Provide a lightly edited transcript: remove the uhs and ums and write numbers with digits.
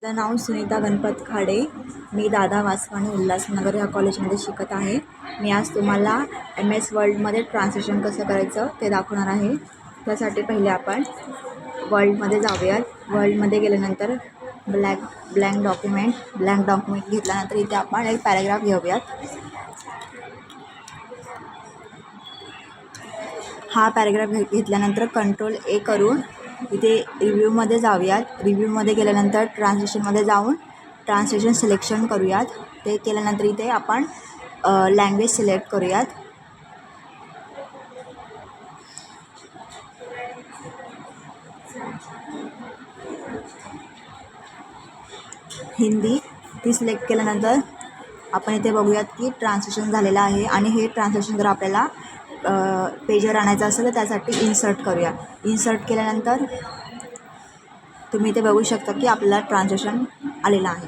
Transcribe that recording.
माझं नाव सुनीता गणपत खाडे. मी दादा वासवानी उल्हासनगर या कॉलेजमध्ये शिकत आहे. मी आज तुम्हाला MS वर्ल्डमध्ये ट्रान्सलेशन कसं करायचं ते दाखवणार आहे. त्यासाठी पहिले आपण वर्ल्डमध्ये जाऊयात. वर्ल्डमध्ये गेल्यानंतर ब्लँक डॉक्युमेंट घेतल्यानंतर इथे आपण एक पॅराग्राफ घेऊयात. हा पॅराग्राफ घेतल्यानंतर कंट्रोल A करून इथे रिव्ह्यूमध्ये जाऊयात. रिव्ह्यूमध्ये गेल्यानंतर ट्रान्सलेशनमध्ये जाऊन ट्रान्सलेशन सिलेक्शन करूयात. ते केल्यानंतर इथे आपण लँग्वेज सिलेक्ट करूयात. हिंदी ती सिलेक्ट केल्यानंतर आपण इथे बघूयात की ट्रान्सलेशन झालेलं आहे. आणि हे ट्रान्सलेशन जर आपल्याला पेजवर आणायचं असेल तर त्यासाठी इन्सर्ट करूया. इन्सर्ट केल्यानंतर तुम्ही इथे बघू शकता की आपल्याला ट्रान्सलेशन आलेलं आहे.